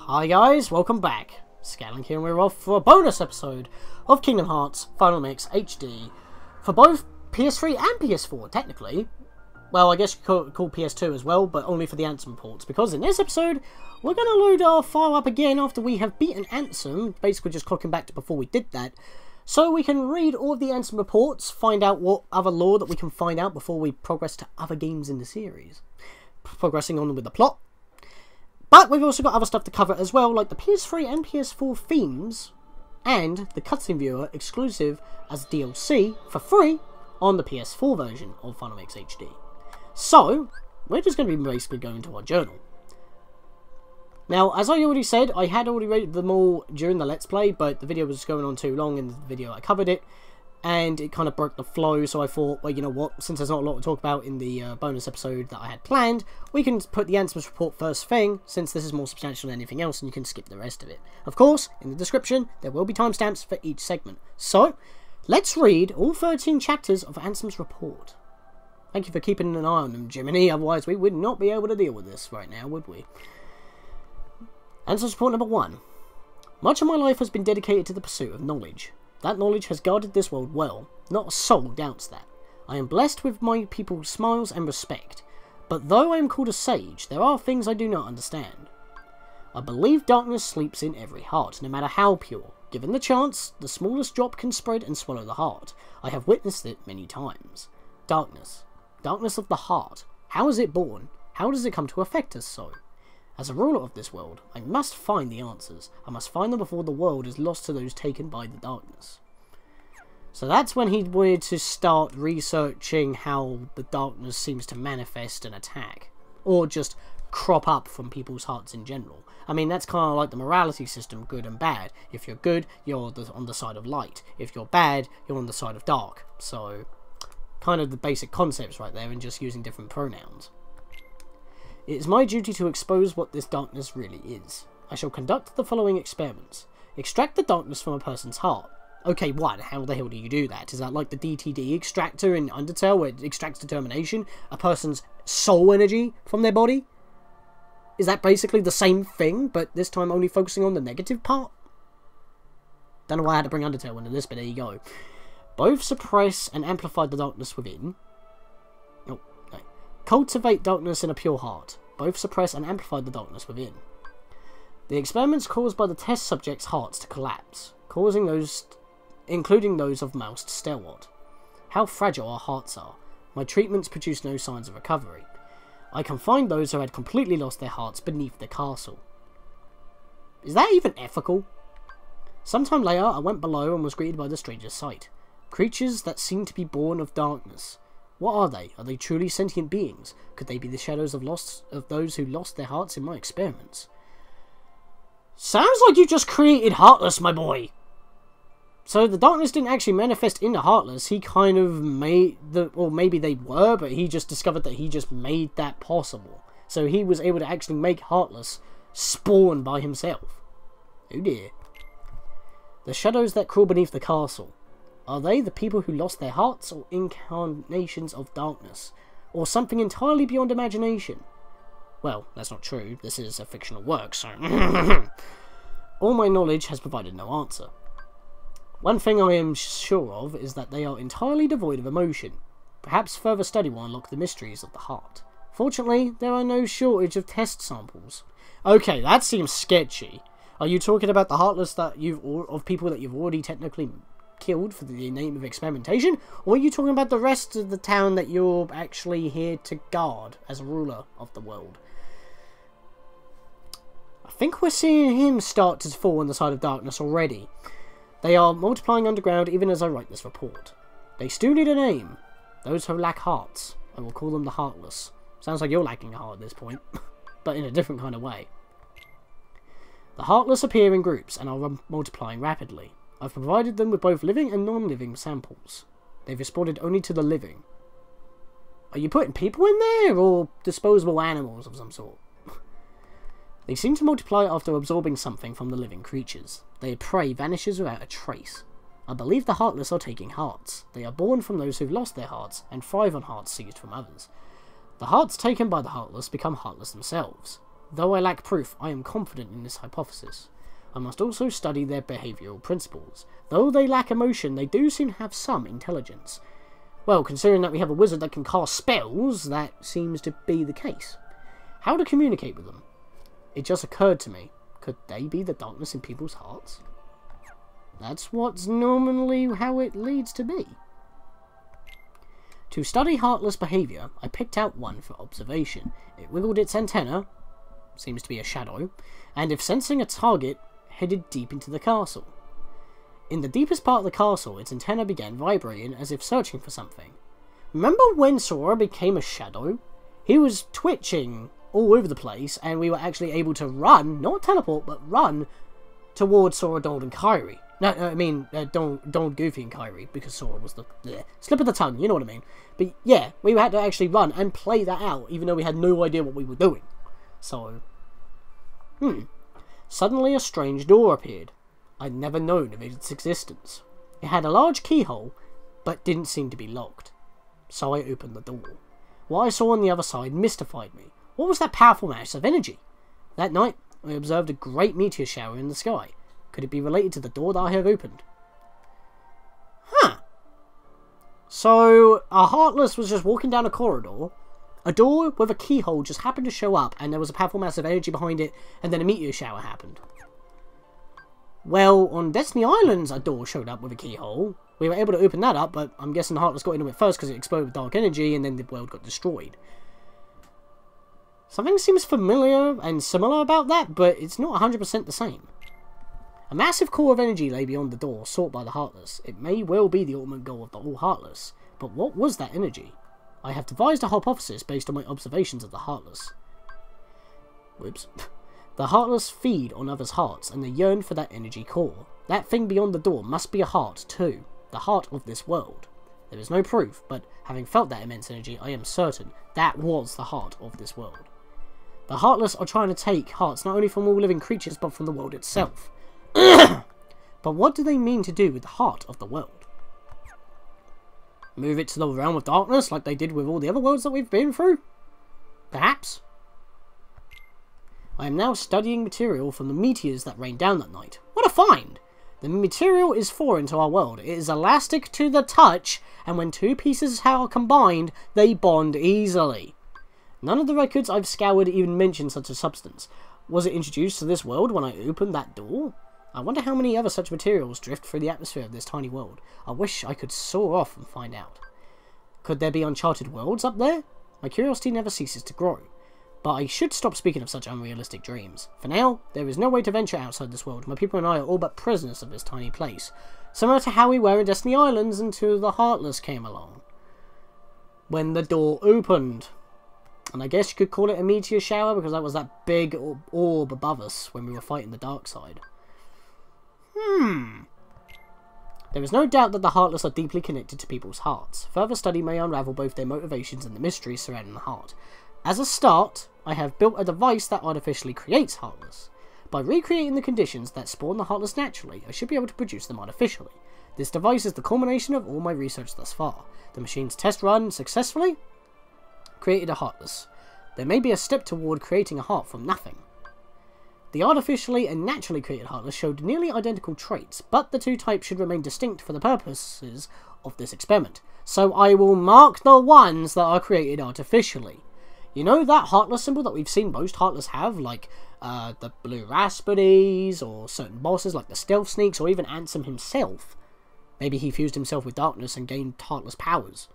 Hi guys, welcome back. Scatlink here, and we're off for a bonus episode of Kingdom Hearts Final Mix HD for both PS3 and PS4, technically. Well, I guess you could call PS2 as well, but only for the Ansem ports, because in this episode, we're going to load our file up again after we have beaten Ansem, basically just clocking back to before we did that, so we can read all of the Ansem reports, find out what other lore that we can find out before we progress to other games in the series. Progressing on with the plot. But we've also got other stuff to cover as well, like the PS3 and PS4 themes, and the cutscene viewer exclusive as DLC for free on the PS4 version of Final Mix HD. So, we're just going to be basically going to our journal. Now, as I already said, I had already rated them all during the Let's Play, but the video was going on too long in the video I covered it, and it kind of broke the flow, so I thought, well, you know what, since there's not a lot to talk about in the bonus episode that I had planned, we can put the ANSEM'S report first thing, since this is more substantial than anything else, and you can skip the rest of it. Of course, in the description, there will be timestamps for each segment. So, let's read all 13 chapters of ANSEM'S report. Thank you for keeping an eye on them, Jiminy, otherwise we would not be able to deal with this right now, would we? ANSEM'S report number 1. Much of my life has been dedicated to the pursuit of knowledge. That knowledge has guarded this world well. Not a soul doubts that. I am blessed with my people's smiles and respect. But though I am called a sage, there are things I do not understand. I believe darkness sleeps in every heart, no matter how pure. Given the chance, the smallest drop can spread and swallow the heart. I have witnessed it many times. Darkness. Darkness of the heart. How is it born? How does it come to affect us so? As a ruler of this world, I must find the answers. I must find them before the world is lost to those taken by the darkness. So that's when he wanted to start researching how the darkness seems to manifest and attack. Or just crop up from people's hearts in general. I mean, that's kind of like the morality system, good and bad. If you're good, you're on the side of light. If you're bad, you're on the side of dark. So, kind of the basic concepts right there, and just using different pronouns. It is my duty to expose what this darkness really is. I shall conduct the following experiments. Extract the darkness from a person's heart. Okay, what? How the hell do you do that? Is that like the DTD extractor in Undertale, where it extracts determination? A person's soul energy from their body? Is that basically the same thing, but this time only focusing on the negative part? Don't know why I had to bring Undertale into this, but there you go. Both suppress and amplify the darkness within. Cultivate darkness in a pure heart. Both suppress and amplify the darkness within. The experiments caused by the test subjects' hearts to collapse, including those of Mouse Stalwart. How fragile our hearts are. My treatments produced no signs of recovery. I confined those who had completely lost their hearts beneath the castle. Is that even ethical? Sometime later, I went below and was greeted by the stranger's sight. Creatures that seemed to be born of darkness. What are they? Are they truly sentient beings? Could they be the shadows of those who lost their hearts in my experiments? Sounds like you just created Heartless, my boy! So the darkness didn't actually manifest into Heartless, he kind of made or maybe they were, but he just discovered that he just made that possible. So he was able to actually make Heartless spawn by himself. Oh dear. The shadows that crawl beneath the castle. Are they the people who lost their hearts, or incarnations of darkness? Or something entirely beyond imagination? Well, that's not true. This is a fictional work, so... All my knowledge has provided no answer. One thing I am sure of is that they are entirely devoid of emotion. Perhaps further study will unlock the mysteries of the heart. Fortunately, there are no shortage of test samples. Okay, that seems sketchy. Are you talking about the Heartless that of people that you've already technically killed for the name of experimentation, or are you talking about the rest of the town that you're actually here to guard as a ruler of the world? I think we're seeing him start to fall on the side of darkness already. They are multiplying underground even as I write this report. They still need a name. Those who lack hearts. I will call them the Heartless. Sounds like you're lacking a heart at this point, but in a different kind of way. The Heartless appear in groups and are multiplying rapidly. I've provided them with both living and non-living samples. They've responded only to the living. Are you putting people in there, or disposable animals of some sort? They seem to multiply after absorbing something from the living creatures. Their prey vanishes without a trace. I believe the Heartless are taking hearts. They are born from those who've lost their hearts, and thrive on hearts seized from others. The hearts taken by the Heartless become heartless themselves. Though I lack proof, I am confident in this hypothesis. I must also study their behavioural principles. Though they lack emotion, they do seem to have some intelligence. Well, considering that we have a wizard that can cast spells, that seems to be the case. How to communicate with them? It just occurred to me. Could they be the darkness in people's hearts? That's what's normally how it leads to be. To study heartless behaviour, I picked out one for observation. It wiggled its antenna, seems to be a shadow, and if sensing a target, headed deep into the castle. In the deepest part of the castle, its antenna began vibrating as if searching for something. Remember when Sora became a shadow? He was twitching all over the place, and we were actually able to run, not teleport, but run towards Sora, Donald, and Kairi. No, I mean, Donald, Goofy, and Kairi, because Sora was the slip of the tongue, you know what I mean. But yeah, we had to actually run and play that out, even though we had no idea what we were doing. So, Suddenly a strange door appeared. I'd never known of its existence. It had a large keyhole, but didn't seem to be locked. So I opened the door. What I saw on the other side mystified me. What was that powerful mass of energy? That night, I observed a great meteor shower in the sky. Could it be related to the door that I have opened? Huh. So, a Heartless was just walking down a corridor. A door with a keyhole just happened to show up, and there was a powerful mass of energy behind it, and then a meteor shower happened. Well, on Destiny Islands, a door showed up with a keyhole. We were able to open that up, but I'm guessing the Heartless got into it first because it exploded with dark energy, and then the world got destroyed. Something seems familiar and similar about that, but it's not 100% the same. A massive core of energy lay beyond the door, sought by the Heartless. It may well be the ultimate goal of the All Heartless, but what was that energy? I have devised a hypothesis based on my observations of the Heartless. Whoops. The Heartless feed on others' hearts, and they yearn for that energy core. That thing beyond the door must be a heart, too. The heart of this world. There is no proof, but having felt that immense energy, I am certain that was the heart of this world. The Heartless are trying to take hearts not only from all living creatures, but from the world itself. But what do they mean to do with the heart of the world? Move it to the realm of darkness like they did with all the other worlds that we've been through? Perhaps? I am now studying material from the meteors that rained down that night. What a find! The material is foreign to our world. It is elastic to the touch, and when two pieces are combined, they bond easily. None of the records I've scoured even mention such a substance. Was it introduced to this world when I opened that door? I wonder how many other such materials drift through the atmosphere of this tiny world. I wish I could soar off and find out. Could there be uncharted worlds up there? My curiosity never ceases to grow. But I should stop speaking of such unrealistic dreams. For now, there is no way to venture outside this world. My people and I are all but prisoners of this tiny place. Similar to how we were in Destiny Islands until the Heartless came along. When the door opened. And I guess you could call it a meteor shower because that was that big orb above us when we were fighting the dark side. There is no doubt that the Heartless are deeply connected to people's hearts. Further study may unravel both their motivations and the mysteries surrounding the heart. As a start, I have built a device that artificially creates Heartless. By recreating the conditions that spawn the Heartless naturally, I should be able to produce them artificially. This device is the culmination of all my research thus far. The machine's test run successfully created a Heartless. There may be a step toward creating a heart from nothing. The artificially and naturally created Heartless showed nearly identical traits, but the two types should remain distinct for the purposes of this experiment. So I will mark the ones that are created artificially. You know that Heartless symbol that we've seen most Heartless have, like the Blue Raspberries, or certain bosses like the Stealth Sneaks, or even Ansem himself? Maybe he fused himself with darkness and gained Heartless powers.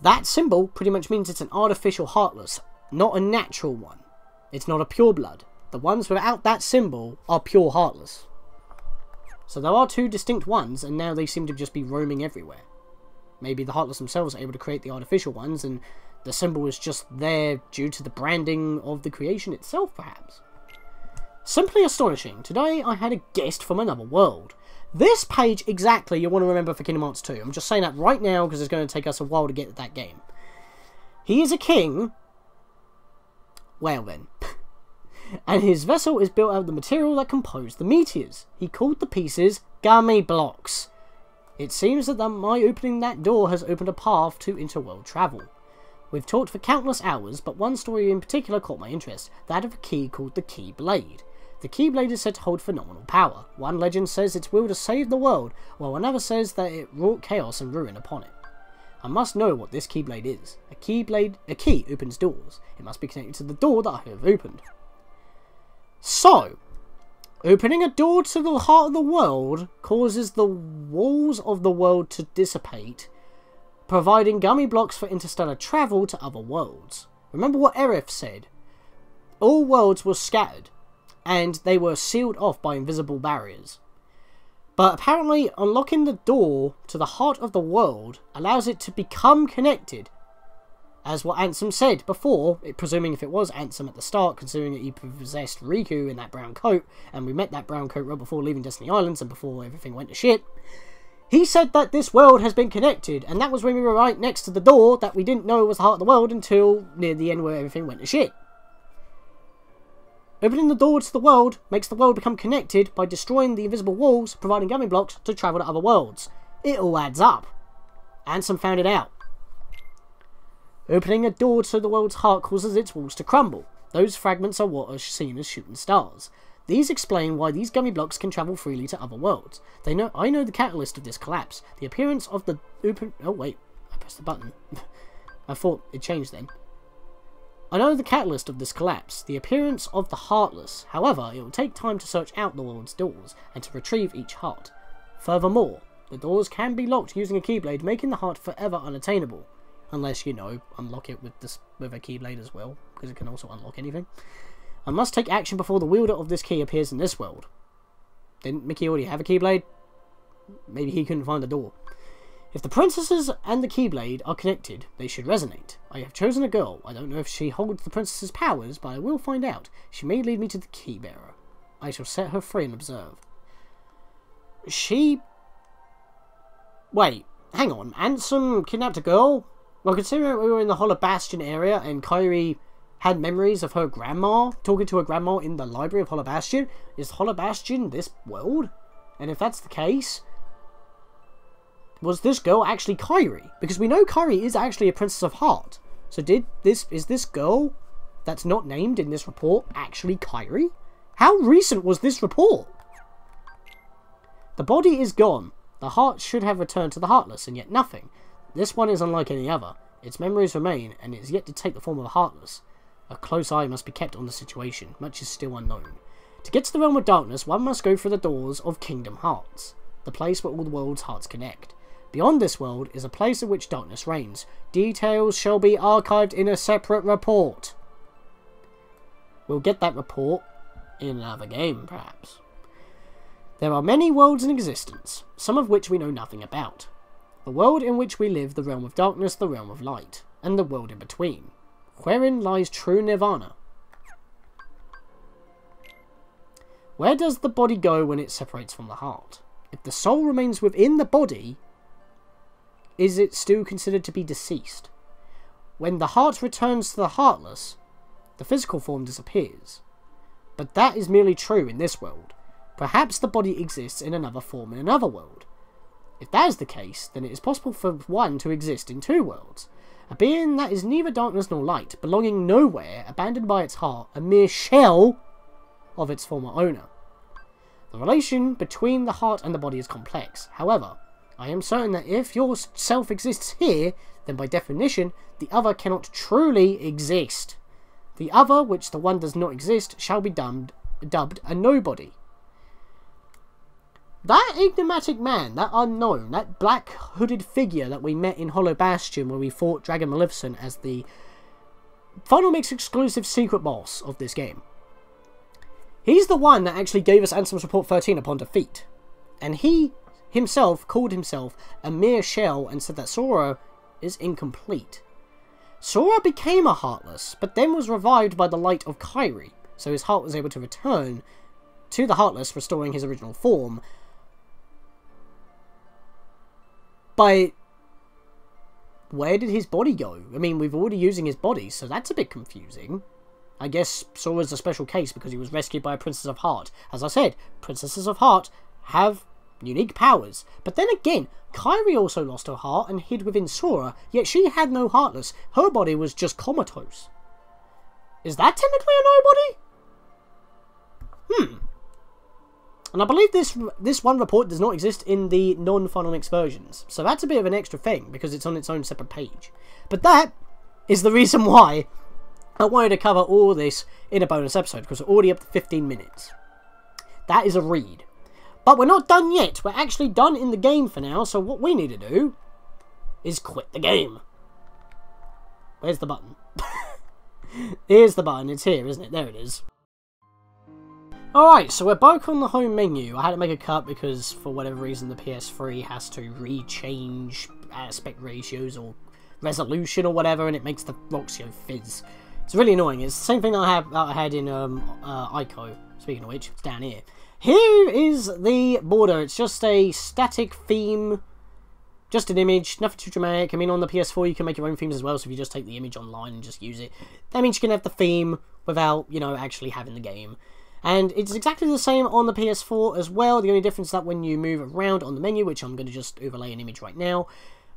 That symbol pretty much means it's an artificial Heartless, not a natural one. It's not a pure blood. The ones without that symbol are pure Heartless. So there are two distinct ones, and now they seem to just be roaming everywhere. Maybe the Heartless themselves are able to create the artificial ones, and the symbol is just there due to the branding of the creation itself, perhaps. Simply astonishing. Today I had a guest from another world. This page exactly you want to remember for Kingdom Hearts 2. I'm just saying that right now because it's going to take us a while to get to that game. He is a king. Well then. And his vessel is built out of the material that composed the meteors. He called the pieces gummy blocks. It seems that my opening that door has opened a path to interworld travel. We've talked for countless hours, but one story in particular caught my interest, that of a key called the Keyblade. The Keyblade is said to hold phenomenal power. One legend says its will to save the world, while another says that it wrought chaos and ruin upon it. I must know what this Keyblade is. A key opens doors. It must be connected to the door that I have opened. So, opening a door to the heart of the world causes the walls of the world to dissipate, providing gummy blocks for interstellar travel to other worlds. Remember what Aerith said. All worlds were scattered, and they were sealed off by invisible barriers. But apparently, unlocking the door to the heart of the world allows it to become connected. As what Ansem said before, presuming if it was Ansem at the start, considering that he possessed Riku in that brown coat, and we met that brown coat right before leaving Destiny Islands and before everything went to shit, he said that this world has been connected, and that was when we were right next to the door that we didn't know was the heart of the world until near the end where everything went to shit. Opening the door to the world makes the world become connected by destroying the invisible walls, providing gummy blocks to travel to other worlds. It all adds up. Ansem found it out. Opening a door to the world's heart causes its walls to crumble. Those fragments are what are seen as shooting stars. These explain why these gummy blocks can travel freely to other worlds. I know the catalyst of this collapse. The appearance of the Oh wait, I pressed the button. I thought it changed then. I know the catalyst of this collapse, the appearance of the Heartless. However, it will take time to search out the world's doors, and to retrieve each heart. Furthermore, the doors can be locked using a Keyblade, making the heart forever unattainable. Unless, unlock it with a Keyblade as well, because it can also unlock anything. I must take action before the wielder of this key appears in this world. Didn't Mickey already have a Keyblade? Maybe he couldn't find the door. If the princesses and the Keyblade are connected, they should resonate. I have chosen a girl. I don't know if she holds the princess's powers, but I will find out. She may lead me to the key bearer. I shall set her free and observe. Wait, hang on. Ansem kidnapped a girl? Well, considering we were in the Hollow Bastion area and Kairi had memories of her grandma, talking to her grandma in the library of Hollow Bastion, is Hollow Bastion this world? And if that's the case, was this girl actually Kairi? Because we know Kairi is actually a Princess of Heart. So is this girl that's not named in this report actually Kairi? How recent was this report? The body is gone. The heart should have returned to the Heartless, and yet nothing. This one is unlike any other. Its memories remain, and it is yet to take the form of a Heartless. A close eye must be kept on the situation. Much is still unknown. To get to the Realm of Darkness, one must go through the doors of Kingdom Hearts, the place where all the world's hearts connect. Beyond this world is a place in which darkness reigns. Details shall be archived in a separate report. We'll get that report in another game, perhaps. There are many worlds in existence, some of which we know nothing about. The world in which we live, the realm of darkness, the realm of light, and the world in between. Wherein lies true nirvana? Where does the body go when it separates from the heart? If the soul remains within the body, is it still considered to be deceased? When the heart returns to the Heartless, the physical form disappears. But that is merely true in this world. Perhaps the body exists in another form in another world. If that is the case, then it is possible for one to exist in two worlds. A being that is neither darkness nor light, belonging nowhere, abandoned by its heart, a mere shell of its former owner. The relation between the heart and the body is complex. However, I am certain that if your self exists here, then by definition, the other cannot truly exist. The other, which the one does not exist, shall be dubbed a nobody. That enigmatic man, that unknown, that black hooded figure that we met in Hollow Bastion where we fought Dragon Maleficent as the Final Mix exclusive secret boss of this game. He's the one that actually gave us Ansem's Report 13 upon defeat. And he himself called himself a mere shell and said that Sora is incomplete. Sora became a Heartless, but then was revived by the light of Kairi, so his heart was able to return to the Heartless, restoring his original form. But where did his body go? I mean, we've already using his body, so that's a bit confusing. I guess Sora's a special case because he was rescued by a Princess of Heart. As I said, Princesses of Heart have unique powers. But then again, Kairi also lost her heart and hid within Sora, yet she had no Heartless. Her body was just comatose. Is that technically a nobody? And I believe this one report does not exist in the non-Final Mix versions. So that's a bit of an extra thing, because it's on its own separate page. But that is the reason why I wanted to cover all this in a bonus episode, because we're already up to 15 minutes. That is a read. But we're not done yet. We're actually done in the game for now, so what we need to do is quit the game. Where's the button? Here's the button. It's here, isn't it? There it is. Alright, so we're back on the home menu. I had to make a cut because, for whatever reason, the PS3 has to re-change aspect ratios or resolution or whatever, and it makes the rocks fizz. It's really annoying. It's the same thing that I had in Ico. Speaking of which, it's down here. Here is the border. It's just a static theme, just an image, nothing too dramatic. I mean, on the PS4 you can make your own themes as well, so if you just take the image online and just use it, that means you can have the theme without, you know, actually having the game. And it's exactly the same on the PS4 as well. The only difference is that when you move around on the menu, which I'm going to just overlay an image right now,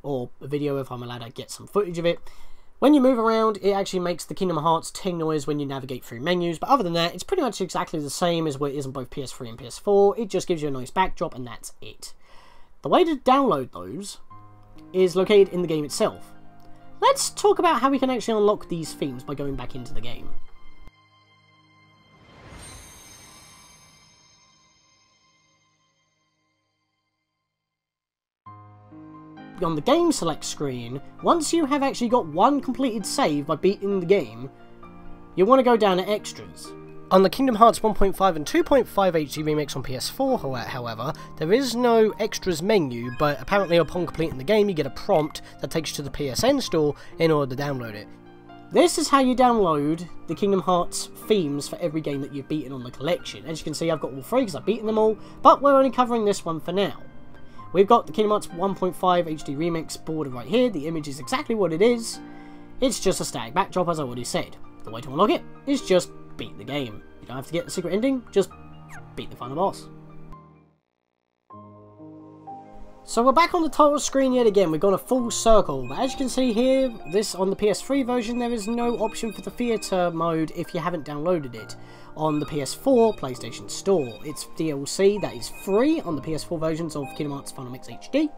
or a video if I'm allowed to get some footage of it. When you move around, it actually makes the Kingdom Hearts ting noise when you navigate through menus. But other than that, it's pretty much exactly the same as what it is on both PS3 and PS4. It just gives you a nice backdrop, and that's it. The way to download those is located in the game itself. Let's talk about how we can actually unlock these themes by going back into the game. On the game select screen, once you have actually got one completed save by beating the game, you want to go down to extras. On the Kingdom Hearts 1.5 and 2.5 HD remix on PS4, however, there is no extras menu, but apparently upon completing the game you get a prompt that takes you to the PSN store in order to download it. This is how you download the Kingdom Hearts themes for every game that you've beaten on the collection. As you can see, I've got all three because I've beaten them all, but we're only covering this one for now. We've got the Kingdom Hearts 1.5 HD Remix border right here. The image is exactly what it is. It's just a static backdrop, as I already said. The way to unlock it is just beat the game. You don't have to get the secret ending, just beat the final boss. So we're back on the title screen yet again. We've gone a full circle, but as you can see here, this on the PS3 version, there is no option for the theatre mode if you haven't downloaded it. On the PS4 PlayStation Store, it's DLC that is free on the PS4 versions of Kingdom Hearts Final Mix HD.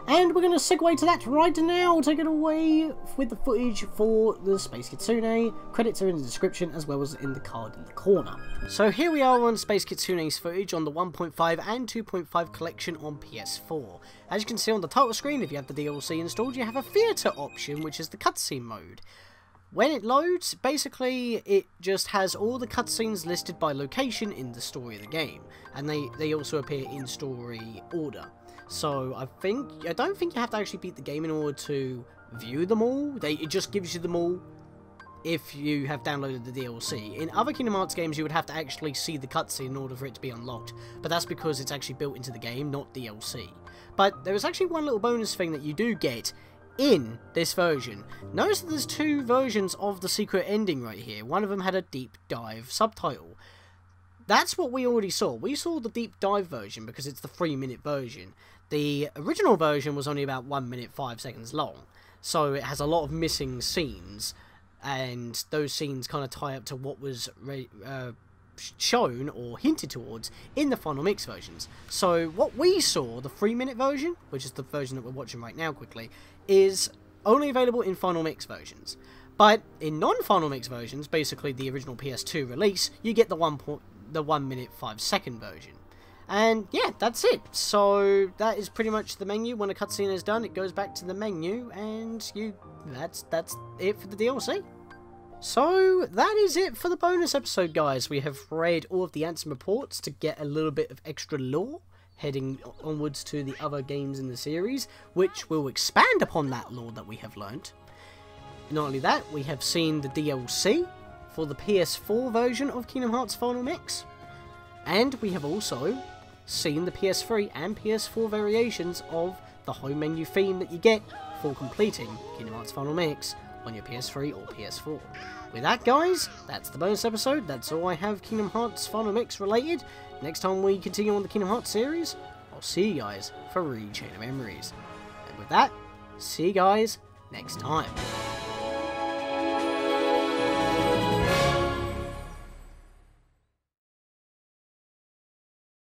And we're going to segue to that right now. Take it away with the footage for the Space Kitsune. Credits are in the description as well as in the card in the corner. So here we are on Space Kitsune's footage on the 1.5 and 2.5 collection on PS4. As you can see on the title screen, if you have the DLC installed, you have a theatre option, which is the cutscene mode. When it loads, basically it just has all the cutscenes listed by location in the story of the game, and they also appear in story order. So I don't think you have to actually beat the game in order to view them all. It just gives you them all if you have downloaded the DLC. In other Kingdom Hearts games you would have to actually see the cutscene in order for it to be unlocked, but that's because it's actually built into the game, not DLC. But there is actually one little bonus thing that you do get in this version. Notice that there's two versions of the secret ending right here. One of them had a deep dive subtitle. That's what we already saw. We saw the deep dive version because it's the 3-minute version. The original version was only about 1 minute 5 seconds long, so it has a lot of missing scenes, and those scenes kind of tie up to what was shown or hinted towards in the Final Mix versions. So what we saw, the 3-minute version, which is the version that we're watching right now quickly, is only available in Final Mix versions. But in non-Final Mix versions, basically the original PS2 release, you get the 1 minute 5 second version. And yeah, that's it. So that is pretty much the menu. When a cutscene is done, it goes back to the menu, and that's it for the DLC. So that is it for the bonus episode, guys. We have read all of the ANSEM reports to get a little bit of extra lore, heading onwards to the other games in the series, which will expand upon that lore that we have learnt. Not only that, we have seen the DLC for the PS4 version of Kingdom Hearts Final Mix, and we have also seen the PS3 and PS4 variations of the home menu theme that you get for completing Kingdom Hearts Final Mix on your PS3 or PS4. With that, guys, that's the bonus episode. That's all I have Kingdom Hearts Final Mix related. Next time we continue on the Kingdom Hearts series, I'll see you guys for Rechain of Memories. And with that, see you guys next time.